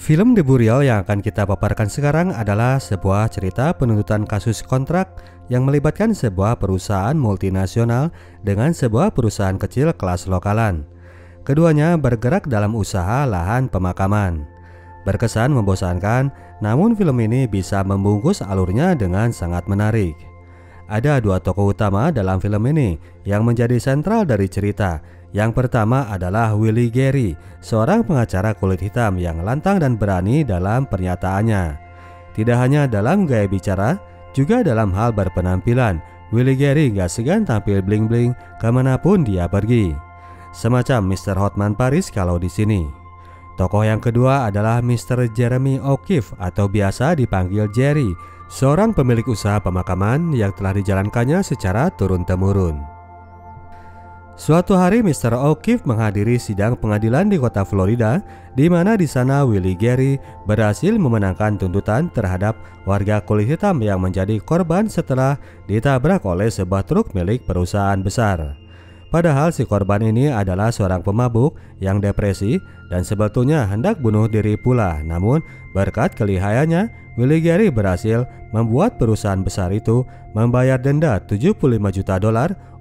Film The Burial yang akan kita paparkan sekarang adalah sebuah cerita penuntutan kasus kontrak yang melibatkan sebuah perusahaan multinasional dengan sebuah perusahaan kecil kelas lokalan. Keduanya bergerak dalam usaha lahan pemakaman. Berkesan membosankan, namun film ini bisa membungkus alurnya dengan sangat menarik. Ada dua tokoh utama dalam film ini yang menjadi sentral dari cerita. Yang pertama adalah Willie Geary, seorang pengacara kulit hitam yang lantang dan berani dalam pernyataannya. Tidak hanya dalam gaya bicara, juga dalam hal berpenampilan, Willie Geary gak segan tampil bling-bling kemanapun dia pergi. Semacam Mr. Hotman Paris kalau di sini. Tokoh yang kedua adalah Mr. Jeremy O'Keefe atau biasa dipanggil Jerry, seorang pemilik usaha pemakaman yang telah dijalankannya secara turun-temurun. Suatu hari Mr. O'Keefe menghadiri sidang pengadilan di kota Florida, di mana di sana Willie Geary berhasil memenangkan tuntutan terhadap warga kulit hitam yang menjadi korban setelah ditabrak oleh sebuah truk milik perusahaan besar. Padahal si korban ini adalah seorang pemabuk yang depresi dan sebetulnya hendak bunuh diri pula. Namun berkat kelihayannya, Willie Geary berhasil membuat perusahaan besar itu membayar denda $75 juta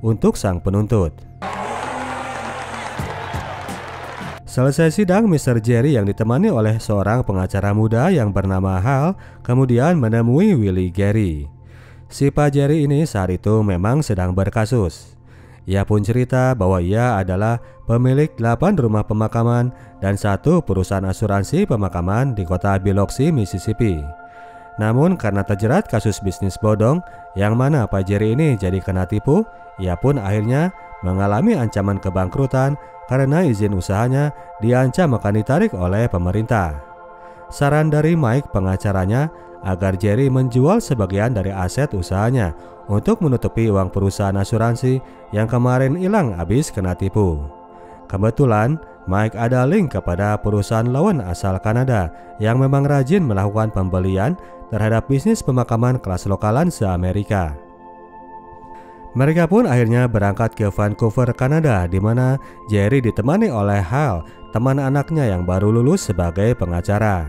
untuk sang penuntut. Selesai sidang, Mr. Jerry yang ditemani oleh seorang pengacara muda yang bernama Hal kemudian menemui Willie Geary. Si Pak Jerry ini saat itu memang sedang berkasus. Ia pun cerita bahwa ia adalah pemilik 8 rumah pemakaman dan 1 perusahaan asuransi pemakaman di kota Biloxi, Mississippi. Namun karena terjerat kasus bisnis bodong yang mana Pak Jerry ini jadi kena tipu, ia pun akhirnya mengalami ancaman kebangkrutan karena izin usahanya diancam akan ditarik oleh pemerintah. Saran dari Mike pengacaranya agar Jerry menjual sebagian dari aset usahanya untuk menutupi uang perusahaan asuransi yang kemarin hilang habis kena tipu. Kebetulan Mike ada link kepada perusahaan lawan asal Kanada yang memang rajin melakukan pembelian terhadap bisnis pemakaman kelas lokalan se-Amerika. Mereka pun akhirnya berangkat ke Vancouver, Kanada, di mana Jerry ditemani oleh Hal, teman anaknya yang baru lulus sebagai pengacara.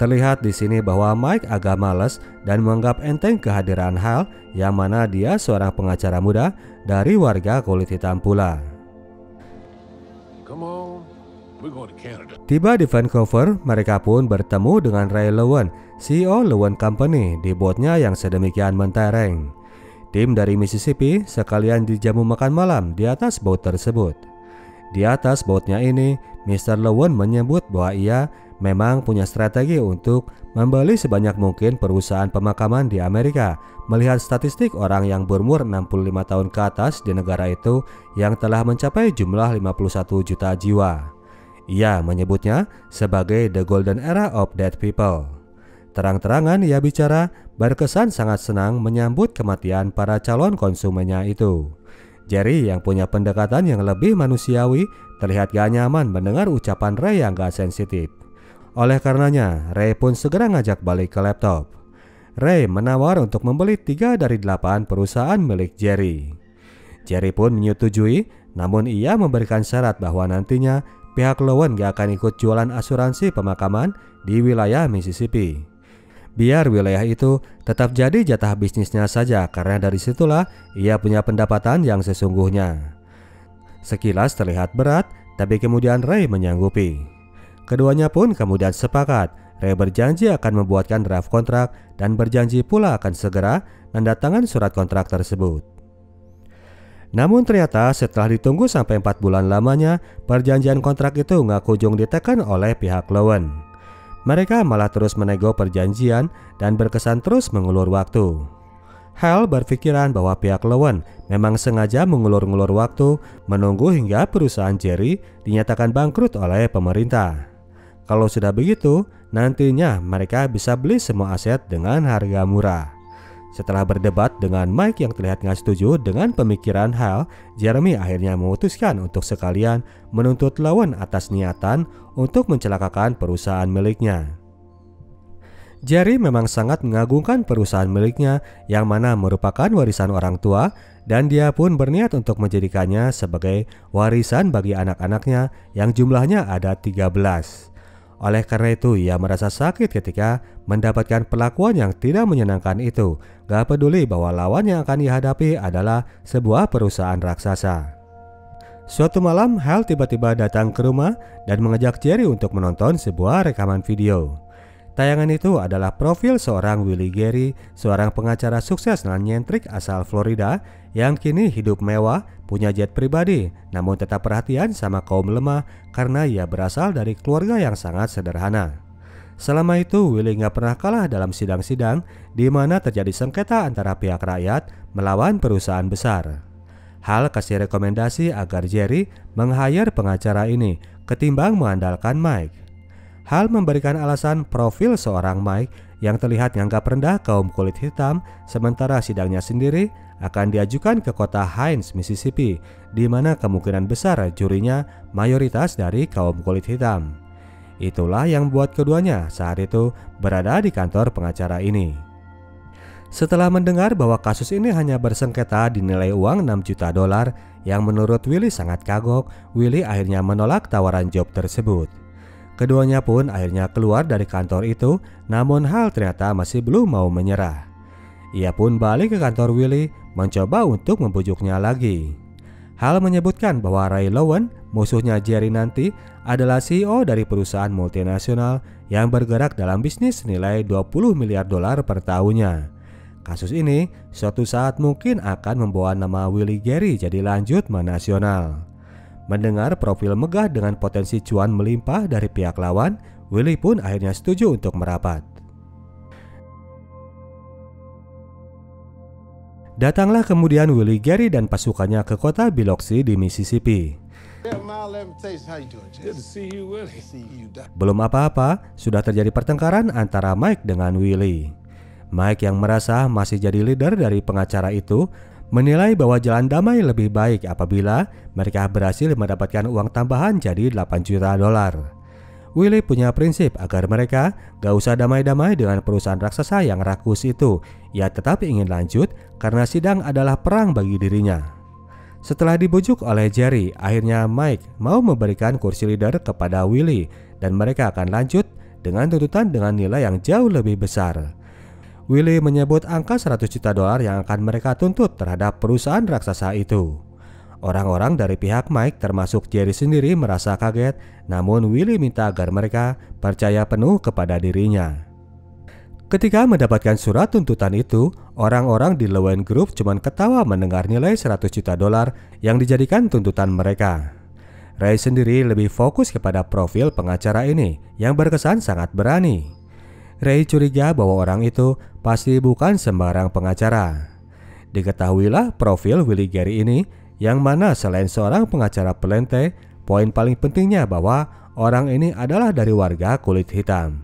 Terlihat di sini bahwa Mike agak malas dan menganggap enteng kehadiran Hal, yang mana dia seorang pengacara muda dari warga kulit hitam pula. Tiba di Vancouver, mereka pun bertemu dengan Ray Lowen, CEO Lowen Company, di botnya yang sedemikian mentereng. Tim dari Mississippi sekalian dijamu makan malam di atas boat tersebut. Di atas boatnya ini, Mr. Lowen menyebut bahwa ia memang punya strategi untuk membeli sebanyak mungkin perusahaan pemakaman di Amerika, melihat statistik orang yang berumur 65 tahun ke atas di negara itu yang telah mencapai jumlah 51 juta jiwa. Ia menyebutnya sebagai the golden era of dead people. Terang-terangan ia bicara berkesan sangat senang menyambut kematian para calon konsumennya itu. Jerry yang punya pendekatan yang lebih manusiawi terlihat gak nyaman mendengar ucapan Ray yang gak sensitif. Oleh karenanya, Ray pun segera ngajak balik ke laptop. Ray menawar untuk membeli 3 dari 8 perusahaan milik Jerry. Jerry pun menyetujui, namun ia memberikan syarat bahwa nantinya pihak Lowen gak akan ikut jualan asuransi pemakaman di wilayah Mississippi. Biar wilayah itu tetap jadi jatah bisnisnya saja, karena dari situlah ia punya pendapatan yang sesungguhnya. Sekilas terlihat berat, tapi kemudian Ray menyanggupi. Keduanya pun kemudian sepakat. Ray berjanji akan membuatkan draft kontrak dan berjanji pula akan segera mendatangkan surat kontrak tersebut. Namun ternyata setelah ditunggu sampai 4 bulan lamanya, perjanjian kontrak itu nggak kunjung ditekan oleh pihak Lowen. Mereka malah terus menego perjanjian dan berkesan terus mengulur waktu. Hal berpikiran bahwa pihak Lowen memang sengaja mengulur-ngulur waktu menunggu hingga perusahaan Jerry dinyatakan bangkrut oleh pemerintah. Kalau sudah begitu, nantinya mereka bisa beli semua aset dengan harga murah. Setelah berdebat dengan Mike yang terlihat nggak setuju dengan pemikiran Hal, Jeremy akhirnya memutuskan untuk sekalian menuntut Lowen atas niatan untuk mencelakakan perusahaan miliknya. Jerry memang sangat mengagungkan perusahaan miliknya yang mana merupakan warisan orang tua, dan dia pun berniat untuk menjadikannya sebagai warisan bagi anak-anaknya yang jumlahnya ada 13. Oleh karena itu, ia merasa sakit ketika mendapatkan perlakuan yang tidak menyenangkan itu. Gak peduli bahwa lawan yang akan dihadapi adalah sebuah perusahaan raksasa. Suatu malam, Hal tiba-tiba datang ke rumah dan mengajak Jerry untuk menonton sebuah rekaman video. Tayangan itu adalah profil seorang Willie Geary, seorang pengacara sukses dan nyentrik asal Florida yang kini hidup mewah, punya jet pribadi, namun tetap perhatian sama kaum lemah karena ia berasal dari keluarga yang sangat sederhana. Selama itu, Willie nggak pernah kalah dalam sidang-sidang di mana terjadi sengketa antara pihak rakyat melawan perusahaan besar. Hal kasih rekomendasi agar Jerry meng-hire pengacara ini ketimbang mengandalkan Mike. Hal memberikan alasan profil seorang Mike yang terlihat nganggap rendah kaum kulit hitam, sementara sidangnya sendiri akan diajukan ke kota Hines, Mississippi, di mana kemungkinan besar jurinya mayoritas dari kaum kulit hitam. Itulah yang membuat keduanya saat itu berada di kantor pengacara ini. Setelah mendengar bahwa kasus ini hanya bersengketa dinilai uang 6 juta dolar yang menurut Willie sangat kagok, Willie akhirnya menolak tawaran job tersebut. Keduanya pun akhirnya keluar dari kantor itu, namun Hal ternyata masih belum mau menyerah. Ia pun balik ke kantor Willie mencoba untuk membujuknya lagi. Hal menyebutkan bahwa Ray Lowen, musuhnya Jerry nanti, adalah CEO dari perusahaan multinasional yang bergerak dalam bisnis senilai 20 miliar dolar per tahunnya. Kasus ini suatu saat mungkin akan membawa nama Willie Geary jadi lanjut menasional. Mendengar profil megah dengan potensi cuan melimpah dari pihak lawan, Willie pun akhirnya setuju untuk merapat. Datanglah kemudian Willie Geary dan pasukannya ke kota Biloxi di Mississippi. Belum apa-apa, sudah terjadi pertengkaran antara Mike dengan Willie. Mike yang merasa masih jadi leader dari pengacara itu menilai bahwa jalan damai lebih baik apabila mereka berhasil mendapatkan uang tambahan jadi 8 juta dolar. Willie punya prinsip agar mereka gak usah damai-damai dengan perusahaan raksasa yang rakus itu. Ia tetap ingin lanjut karena sidang adalah perang bagi dirinya. Setelah dibujuk oleh Jerry, akhirnya Mike mau memberikan kursi leader kepada Willie dan mereka akan lanjut dengan tuntutan dengan nilai yang jauh lebih besar. Willie menyebut angka 100 juta dolar yang akan mereka tuntut terhadap perusahaan raksasa itu. Orang-orang dari pihak Mike termasuk Jerry sendiri merasa kaget, namun Willie minta agar mereka percaya penuh kepada dirinya. Ketika mendapatkan surat tuntutan itu, orang-orang di Lowen Group cuma ketawa mendengar nilai 100 juta dolar yang dijadikan tuntutan mereka. Ray sendiri lebih fokus kepada profil pengacara ini yang berkesan sangat berani. Ray curiga bahwa orang itu pasti bukan sembarang pengacara. Diketahuilah profil Willie Geary ini yang mana selain seorang pengacara pelente, poin paling pentingnya bahwa orang ini adalah dari warga kulit hitam.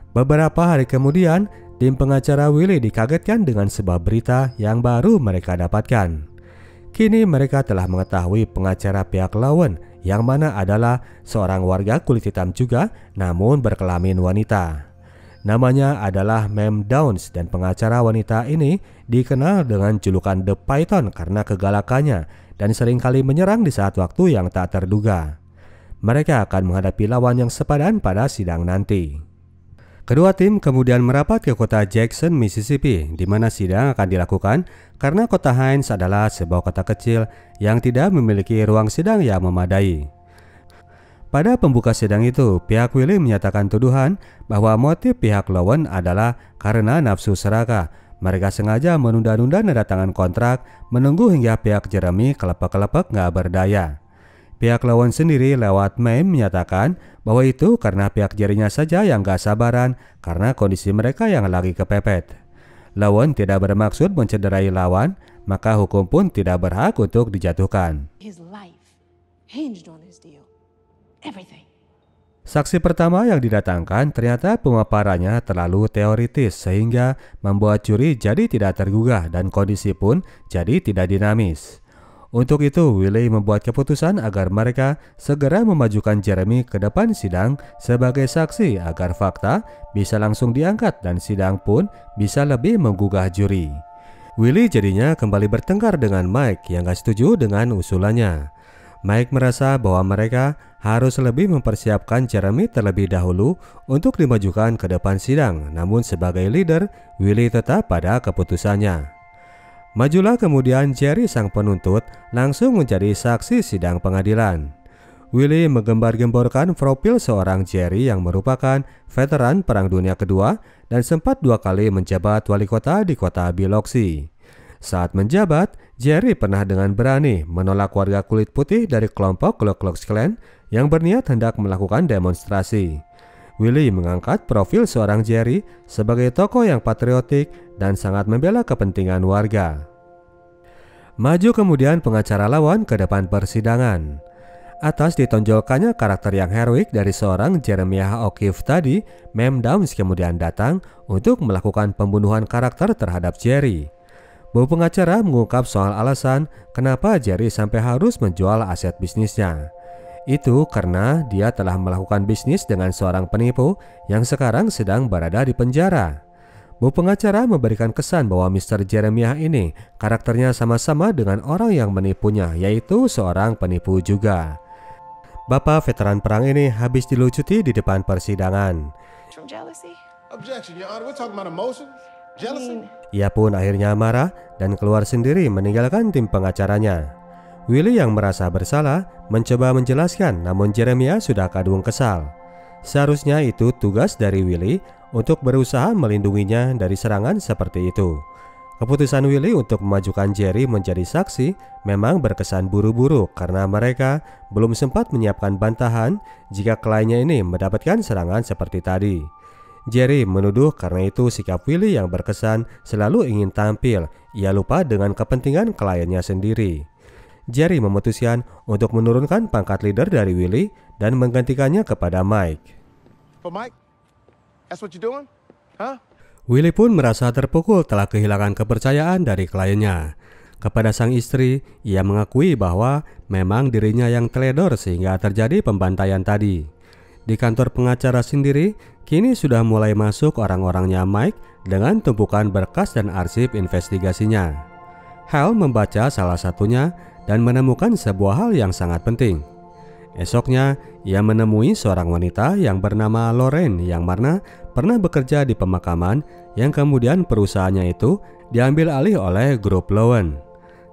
Beberapa hari kemudian, tim pengacara Willie dikagetkan dengan sebuah berita yang baru mereka dapatkan. Kini mereka telah mengetahui pengacara pihak lawan yang mana adalah seorang warga kulit hitam juga namun berkelamin wanita. Namanya adalah Mem Downs dan pengacara wanita ini dikenal dengan julukan The Python karena kegalakannya dan seringkali menyerang di saat waktu yang tak terduga. Mereka akan menghadapi lawan yang sepadan pada sidang nanti. Kedua tim kemudian merapat ke kota Jackson, Mississippi, di mana sidang akan dilakukan karena kota Hines adalah sebuah kota kecil yang tidak memiliki ruang sidang yang memadai. Pada pembuka sidang itu, pihak Willie menyatakan tuduhan bahwa motif pihak Lowen adalah karena nafsu serakah. Mereka sengaja menunda-nunda menandatangani kontrak, menunggu hingga pihak Jeremy kelepek-kelepek nggak berdaya. Pihak Lowen sendiri lewat meme menyatakan bahwa itu karena pihak Jerry-nya saja yang gak sabaran karena kondisi mereka yang lagi kepepet. Lowen tidak bermaksud mencederai lawan, maka hukum pun tidak berhak untuk dijatuhkan. Saksi pertama yang didatangkan ternyata pemaparannya terlalu teoritis sehingga membuat juri jadi tidak tergugah dan kondisi pun jadi tidak dinamis. Untuk itu, Willie membuat keputusan agar mereka segera memajukan Jeremy ke depan sidang sebagai saksi agar fakta bisa langsung diangkat dan sidang pun bisa lebih menggugah juri. Willie jadinya kembali bertengkar dengan Mike yang gak setuju dengan usulannya. Mike merasa bahwa mereka harus lebih mempersiapkan Jeremy terlebih dahulu untuk dimajukan ke depan sidang, namun sebagai leader, Willie tetap pada keputusannya. Majulah kemudian Jerry sang penuntut langsung menjadi saksi sidang pengadilan. Willie menggembar-gemborkan profil seorang Jerry yang merupakan veteran Perang Dunia Kedua dan sempat 2 kali menjabat wali kota di kota Biloxi. Saat menjabat, Jerry pernah dengan berani menolak warga kulit putih dari kelompok Ku Klux Klan yang berniat hendak melakukan demonstrasi. Willie mengangkat profil seorang Jerry sebagai tokoh yang patriotik dan sangat membela kepentingan warga. Maju kemudian pengacara lawan ke depan persidangan. Atas ditonjolkannya karakter yang heroik dari seorang Jeremiah O'Keefe tadi, Mem Downs kemudian datang untuk melakukan pembunuhan karakter terhadap Jerry. Bu pengacara mengungkap soal alasan kenapa Jerry sampai harus menjual aset bisnisnya. Itu karena dia telah melakukan bisnis dengan seorang penipu yang sekarang sedang berada di penjara. Bu pengacara memberikan kesan bahwa Mr. Jeremiah ini karakternya sama-sama dengan orang yang menipunya, yaitu seorang penipu juga. Bapak veteran perang ini habis dilucuti di depan persidangan. Ia pun akhirnya marah dan keluar sendiri meninggalkan tim pengacaranya. Willie yang merasa bersalah mencoba menjelaskan, namun Jeremiah sudah kadung kesal. Seharusnya itu tugas dari Willie untuk berusaha melindunginya dari serangan seperti itu. Keputusan Willie untuk memajukan Jerry menjadi saksi memang berkesan buru-buru karena mereka belum sempat menyiapkan bantahan jika kliennya ini mendapatkan serangan seperti tadi. Jerry menuduh karena itu sikap Willie yang berkesan selalu ingin tampil, ia lupa dengan kepentingan kliennya sendiri. Jerry memutuskan untuk menurunkan pangkat leader dari Willie dan menggantikannya kepada Mike. Mike, that's what you doing? Huh? Willie pun merasa terpukul telah kehilangan kepercayaan dari kliennya. Kepada sang istri, ia mengakui bahwa memang dirinya yang teledor sehingga terjadi pembantaian tadi. Di kantor pengacara sendiri, kini sudah mulai masuk orang-orangnya Mike dengan tumpukan berkas dan arsip investigasinya. Hal membaca salah satunya dan menemukan sebuah hal yang sangat penting. Esoknya, ia menemui seorang wanita yang bernama Lorraine yang mana pernah bekerja di pemakaman yang kemudian perusahaannya itu diambil alih oleh grup Lowen.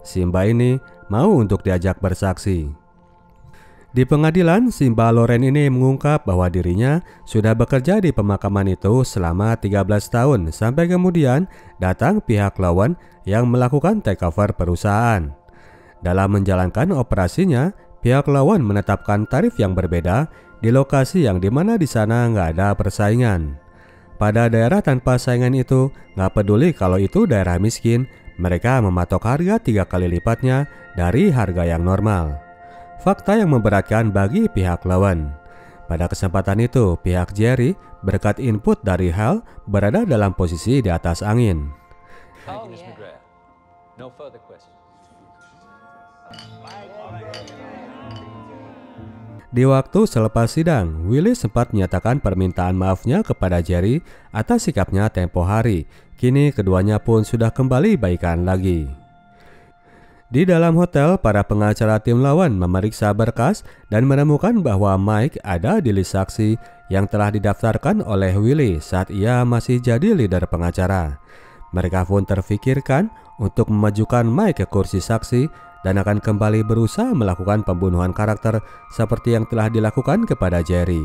Si Mbak ini mau untuk diajak bersaksi. Di pengadilan, si Mbak Lorraine ini mengungkap bahwa dirinya sudah bekerja di pemakaman itu selama 13 tahun sampai kemudian datang pihak Lowen yang melakukan takeover perusahaan. Dalam menjalankan operasinya, pihak Lowen menetapkan tarif yang berbeda di lokasi yang dimana di sana nggak ada persaingan. Pada daerah tanpa saingan itu, nggak peduli kalau itu daerah miskin, mereka mematok harga 3 kali lipatnya dari harga yang normal. Fakta yang memberatkan bagi pihak Lowen. Pada kesempatan itu, pihak Jerry berkat input dari Hal berada dalam posisi di atas angin. Di waktu selepas sidang, Willie sempat menyatakan permintaan maafnya kepada Jerry atas sikapnya tempo hari. Kini keduanya pun sudah kembali baikan lagi. Di dalam hotel, para pengacara tim lawan memeriksa berkas dan menemukan bahwa Mike ada di list saksi yang telah didaftarkan oleh Willie saat ia masih jadi leader pengacara. Mereka pun terfikirkan untuk memajukan Mike ke kursi saksi dan akan kembali berusaha melakukan pembunuhan karakter seperti yang telah dilakukan kepada Jerry.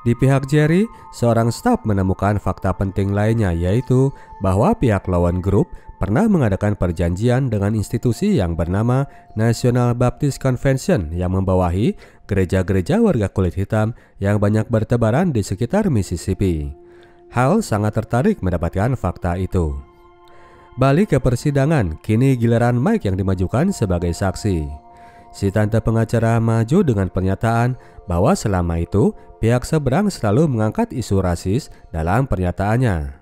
Di pihak Jerry, seorang staf menemukan fakta penting lainnya, yaitu bahwa pihak Lowen Group pernah mengadakan perjanjian dengan institusi yang bernama National Baptist Convention yang membawahi gereja-gereja warga kulit hitam yang banyak bertebaran di sekitar Mississippi. Hal sangat tertarik mendapatkan fakta itu. Balik ke persidangan, kini giliran Mike yang dimajukan sebagai saksi. Si tante pengacara maju dengan pernyataan bahwa selama itu pihak seberang selalu mengangkat isu rasis dalam pernyataannya.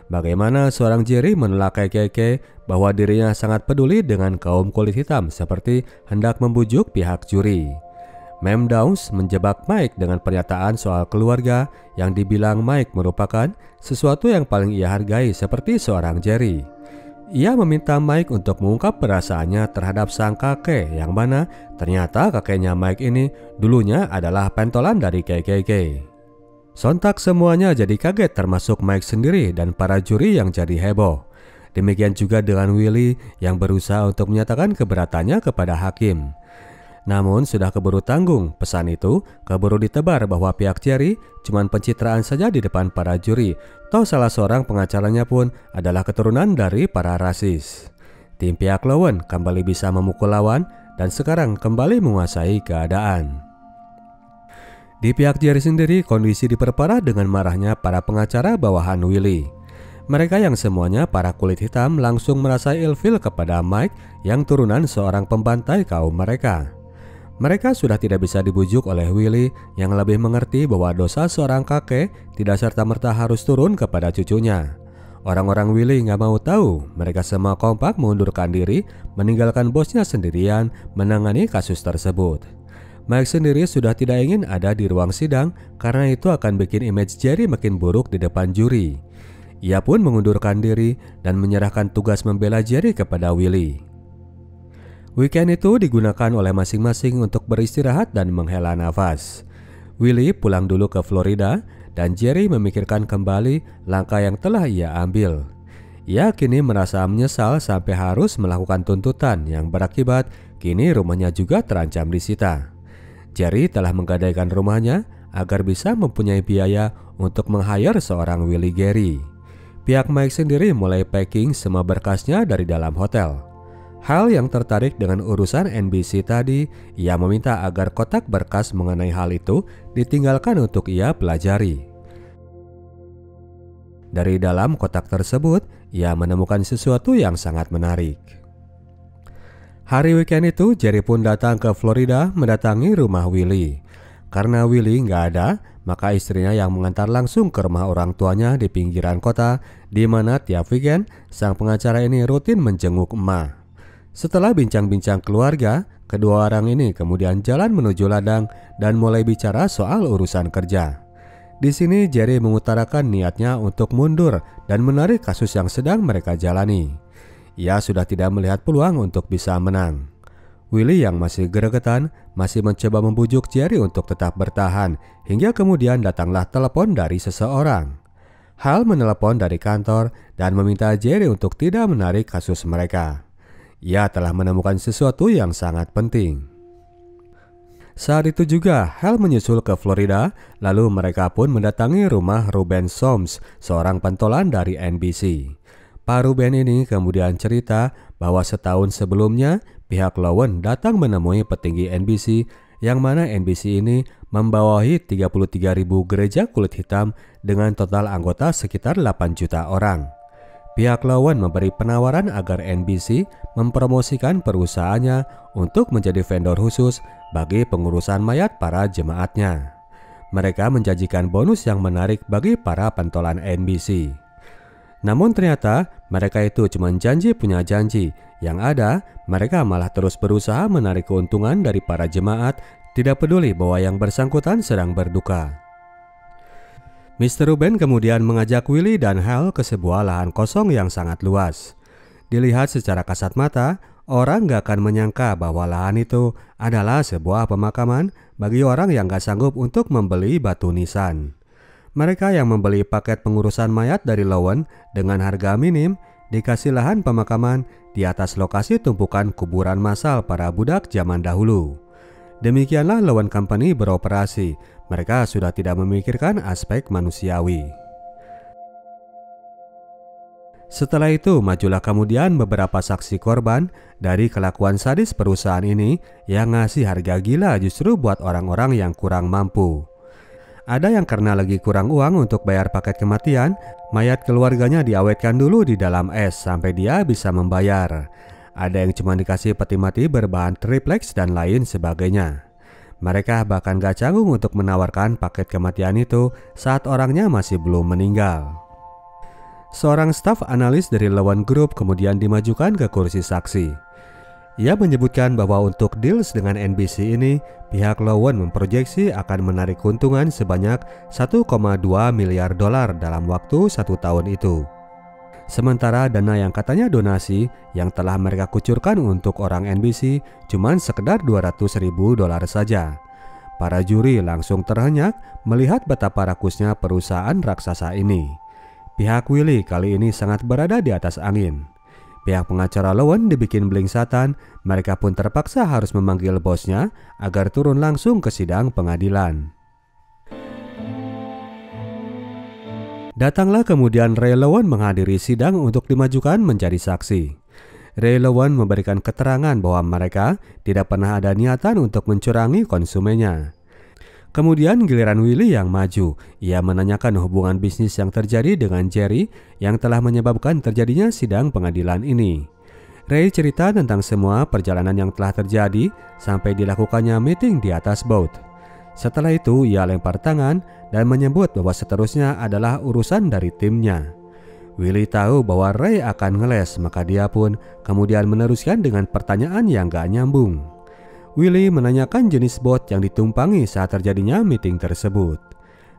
Bagaimana seorang Jerry menolak keke bahwa dirinya sangat peduli dengan kaum kulit hitam seperti hendak membujuk pihak juri. Mem Downs menjebak Mike dengan pernyataan soal keluarga yang dibilang Mike merupakan sesuatu yang paling ia hargai seperti seorang Jerry. Ia meminta Mike untuk mengungkap perasaannya terhadap sang kakek, yang mana ternyata kakeknya Mike ini dulunya adalah pentolan dari KKK. Sontak semuanya jadi kaget, termasuk Mike sendiri dan para juri yang jadi heboh. Demikian juga dengan Willie yang berusaha untuk menyatakan keberatannya kepada hakim. Namun sudah keburu tanggung, pesan itu keburu ditebar bahwa pihak Jerry cuma pencitraan saja di depan para juri. Toh salah seorang pengacaranya pun adalah keturunan dari para rasis. Tim pihak Lowen kembali bisa memukul lawan dan sekarang kembali menguasai keadaan. Di pihak Jerry sendiri, kondisi diperparah dengan marahnya para pengacara bawahan Willie. Mereka yang semuanya para kulit hitam langsung merasa ilfil kepada Mike yang turunan seorang pembantai kaum mereka. Mereka sudah tidak bisa dibujuk oleh Willie yang lebih mengerti bahwa dosa seorang kakek tidak serta-merta harus turun kepada cucunya. Orang-orang Willie nggak mau tahu, mereka semua kompak mengundurkan diri, meninggalkan bosnya sendirian menangani kasus tersebut. Mike sendiri sudah tidak ingin ada di ruang sidang karena itu akan bikin image Jerry makin buruk di depan juri. Ia pun mengundurkan diri dan menyerahkan tugas membela Jerry kepada Willie. Weekend itu digunakan oleh masing-masing untuk beristirahat dan menghela nafas. Willie pulang dulu ke Florida dan Jerry memikirkan kembali langkah yang telah ia ambil. Ia kini merasa menyesal sampai harus melakukan tuntutan yang berakibat kini rumahnya juga terancam disita. Jerry telah menggadaikan rumahnya agar bisa mempunyai biaya untuk meng-hire seorang Willie Gary. Pihak Mike sendiri mulai packing semua berkasnya dari dalam hotel. Hal yang tertarik dengan urusan NBC tadi, ia meminta agar kotak berkas mengenai hal itu ditinggalkan untuk ia pelajari. Dari dalam kotak tersebut, ia menemukan sesuatu yang sangat menarik. Hari weekend itu, Jerry pun datang ke Florida mendatangi rumah Willie. Karena Willie nggak ada, maka istrinya yang mengantar langsung ke rumah orang tuanya di pinggiran kota, di mana tiap weekend sang pengacara ini rutin menjenguk emak. Setelah bincang-bincang keluarga, kedua orang ini kemudian jalan menuju ladang dan mulai bicara soal urusan kerja. Di sini Jerry mengutarakan niatnya untuk mundur dan menarik kasus yang sedang mereka jalani. Ia sudah tidak melihat peluang untuk bisa menang. Willie yang masih gregetan masih mencoba membujuk Jerry untuk tetap bertahan hingga kemudian datanglah telepon dari seseorang. Hal menelepon dari kantor dan meminta Jerry untuk tidak menarik kasus mereka. Ia telah menemukan sesuatu yang sangat penting. Saat itu juga Hal menyusul ke Florida, lalu mereka pun mendatangi rumah Ruben Soms, seorang pentolan dari NBC. Pak Ruben ini kemudian cerita bahwa setahun sebelumnya pihak Lowen datang menemui petinggi NBC, yang mana NBC ini membawahi 33.000 gereja kulit hitam dengan total anggota sekitar 8 juta orang. Pihak Lowen memberi penawaran agar NBC mempromosikan perusahaannya untuk menjadi vendor khusus bagi pengurusan mayat para jemaatnya. Mereka menjanjikan bonus yang menarik bagi para pentolan NBC. Namun ternyata mereka itu cuma janji punya janji. Yang ada, mereka malah terus berusaha menarik keuntungan dari para jemaat, tidak peduli bahwa yang bersangkutan sedang berduka. Mr. Ruben kemudian mengajak Willie dan Hal ke sebuah lahan kosong yang sangat luas. Dilihat secara kasat mata, orang gak akan menyangka bahwa lahan itu adalah sebuah pemakaman bagi orang yang gak sanggup untuk membeli batu nisan. Mereka yang membeli paket pengurusan mayat dari Lowen dengan harga minim dikasih lahan pemakaman di atas lokasi tumpukan kuburan massal para budak zaman dahulu. Demikianlah Lowen Company beroperasi. Mereka sudah tidak memikirkan aspek manusiawi. Setelah itu, majulah kemudian beberapa saksi korban dari kelakuan sadis perusahaan ini yang ngasih harga gila justru buat orang-orang yang kurang mampu. Ada yang karena lagi kurang uang untuk bayar paket kematian, mayat keluarganya diawetkan dulu di dalam es sampai dia bisa membayar. Ada yang cuma dikasih peti mati berbahan triplex dan lain sebagainya. Mereka bahkan gak canggung untuk menawarkan paket kematian itu saat orangnya masih belum meninggal. Seorang staf analis dari Lowen Group kemudian dimajukan ke kursi saksi. Ia menyebutkan bahwa untuk deals dengan NBC ini, pihak Lowen memproyeksi akan menarik keuntungan sebanyak $1,2 miliar dalam waktu 1 tahun itu. Sementara dana yang katanya donasi yang telah mereka kucurkan untuk orang NBC cuman sekedar $200.000 saja. Para juri langsung terhenyak melihat betapa rakusnya perusahaan raksasa ini. Pihak Willy kali ini sangat berada di atas angin. Pihak pengacara Lowen dibikin belingsatan, mereka pun terpaksa harus memanggil bosnya agar turun langsung ke sidang pengadilan. Datanglah kemudian Ray Lowen menghadiri sidang untuk dimajukan menjadi saksi. Ray Lowen memberikan keterangan bahwa mereka tidak pernah ada niatan untuk mencurangi konsumennya. Kemudian giliran Willy yang maju. Ia menanyakan hubungan bisnis yang terjadi dengan Jerry yang telah menyebabkan terjadinya sidang pengadilan ini. Ray cerita tentang semua perjalanan yang telah terjadi sampai dilakukannya meeting di atas boat. Setelah itu ia lempar tangan dan menyebut bahwa seterusnya adalah urusan dari timnya. Willy tahu bahwa Ray akan ngeles, maka dia pun kemudian meneruskan dengan pertanyaan yang gak nyambung. Willy menanyakan jenis bot yang ditumpangi saat terjadinya meeting tersebut.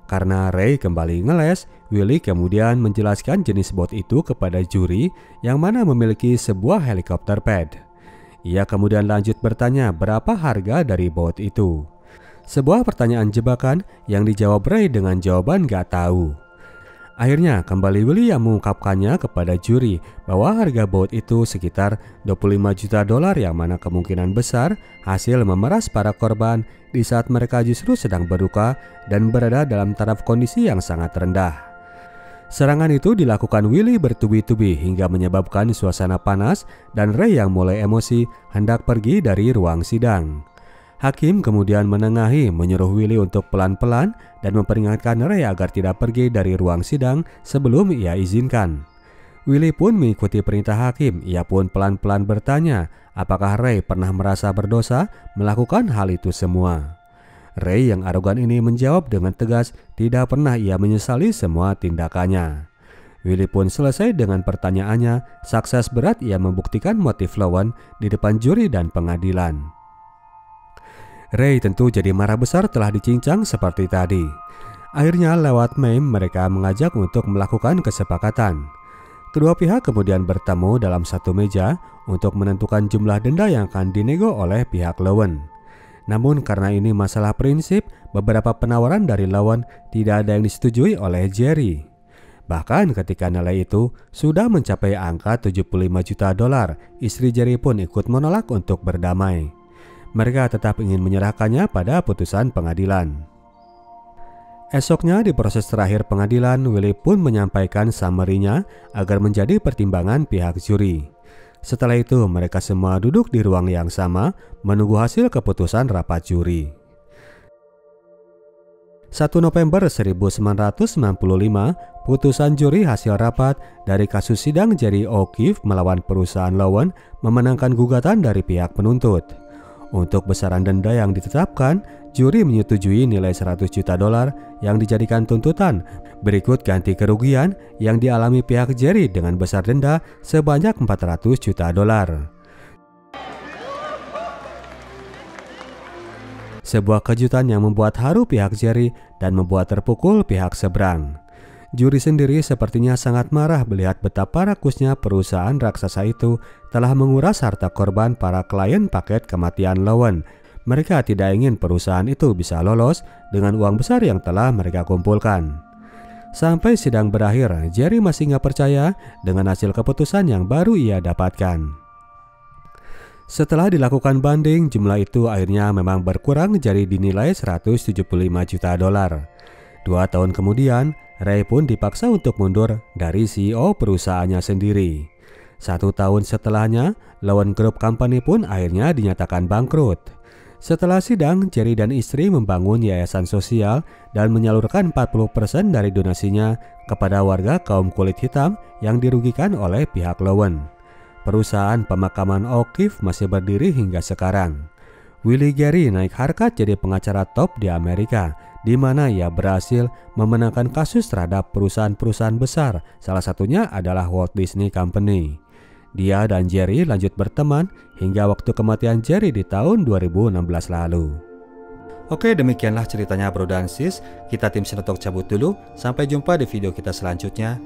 Karena Ray kembali ngeles, Willy kemudian menjelaskan jenis bot itu kepada juri yang mana memiliki sebuah helikopter pad. Ia kemudian lanjut bertanya berapa harga dari bot itu. Sebuah pertanyaan jebakan yang dijawab Ray dengan jawaban gak tahu. Akhirnya kembali Willy yang mengungkapkannya kepada juri bahwa harga bot itu sekitar $25 juta yang mana kemungkinan besar hasil memeras para korban di saat mereka justru sedang berduka dan berada dalam taraf kondisi yang sangat rendah. Serangan itu dilakukan Willy bertubi-tubi hingga menyebabkan suasana panas dan Ray yang mulai emosi hendak pergi dari ruang sidang. Hakim kemudian menengahi menyuruh Willy untuk pelan-pelan dan memperingatkan Ray agar tidak pergi dari ruang sidang sebelum ia izinkan. Willy pun mengikuti perintah hakim. Ia pun pelan-pelan bertanya apakah Ray pernah merasa berdosa melakukan hal itu semua. Ray yang arogan ini menjawab dengan tegas tidak pernah ia menyesali semua tindakannya. Willy pun selesai dengan pertanyaannya. Sukses berat ia membuktikan motif Lowen di depan juri dan pengadilan. Ray tentu jadi marah besar telah dicincang seperti tadi. Akhirnya lewat meme mereka mengajak untuk melakukan kesepakatan. Kedua pihak kemudian bertemu dalam satu meja untuk menentukan jumlah denda yang akan dinego oleh pihak Lowen. Namun karena ini masalah prinsip, beberapa penawaran dari Lowen tidak ada yang disetujui oleh Jerry. Bahkan ketika nilai itu sudah mencapai angka $75 juta, istri Jerry pun ikut menolak untuk berdamai. Mereka tetap ingin menyerahkannya pada putusan pengadilan. Esoknya di proses terakhir pengadilan, Willy pun menyampaikan summary-nya agar menjadi pertimbangan pihak juri. Setelah itu mereka semua duduk di ruang yang sama menunggu hasil keputusan rapat juri. 1 November 1995, putusan juri hasil rapat dari kasus sidang Jerry O'Keefe melawan perusahaan Lowen memenangkan gugatan dari pihak penuntut. Untuk besaran denda yang ditetapkan, juri menyetujui nilai $100 juta yang dijadikan tuntutan. Berikut ganti kerugian yang dialami pihak Jerry dengan besar denda sebanyak $400 juta. Sebuah kejutan yang membuat haru pihak Jerry dan membuat terpukul pihak seberang. Juri sendiri sepertinya sangat marah melihat betapa rakusnya perusahaan raksasa itu telah menguras harta korban para klien paket kematian Lowen. Mereka tidak ingin perusahaan itu bisa lolos dengan uang besar yang telah mereka kumpulkan. Sampai sidang berakhir, Jerry masih nggak percaya dengan hasil keputusan yang baru ia dapatkan. Setelah dilakukan banding, jumlah itu akhirnya memang berkurang jadi dinilai $175 juta. 2 tahun kemudian, Ray pun dipaksa untuk mundur dari CEO perusahaannya sendiri. 1 tahun setelahnya, Lowen Group Company pun akhirnya dinyatakan bangkrut. Setelah sidang, Jerry dan istri membangun yayasan sosial dan menyalurkan 40% dari donasinya kepada warga kaum kulit hitam yang dirugikan oleh pihak Lowen. Perusahaan pemakaman O'Keefe masih berdiri hingga sekarang. Willy Geary naik harkat jadi pengacara top di Amerika, di mana ia berhasil memenangkan kasus terhadap perusahaan-perusahaan besar, salah satunya adalah Walt Disney Company. Dia dan Jerry lanjut berteman hingga waktu kematian Jerry di tahun 2016 lalu. Oke, demikianlah ceritanya bro dan sis. Kita tim Sinotok cabut dulu. Sampai jumpa di video kita selanjutnya.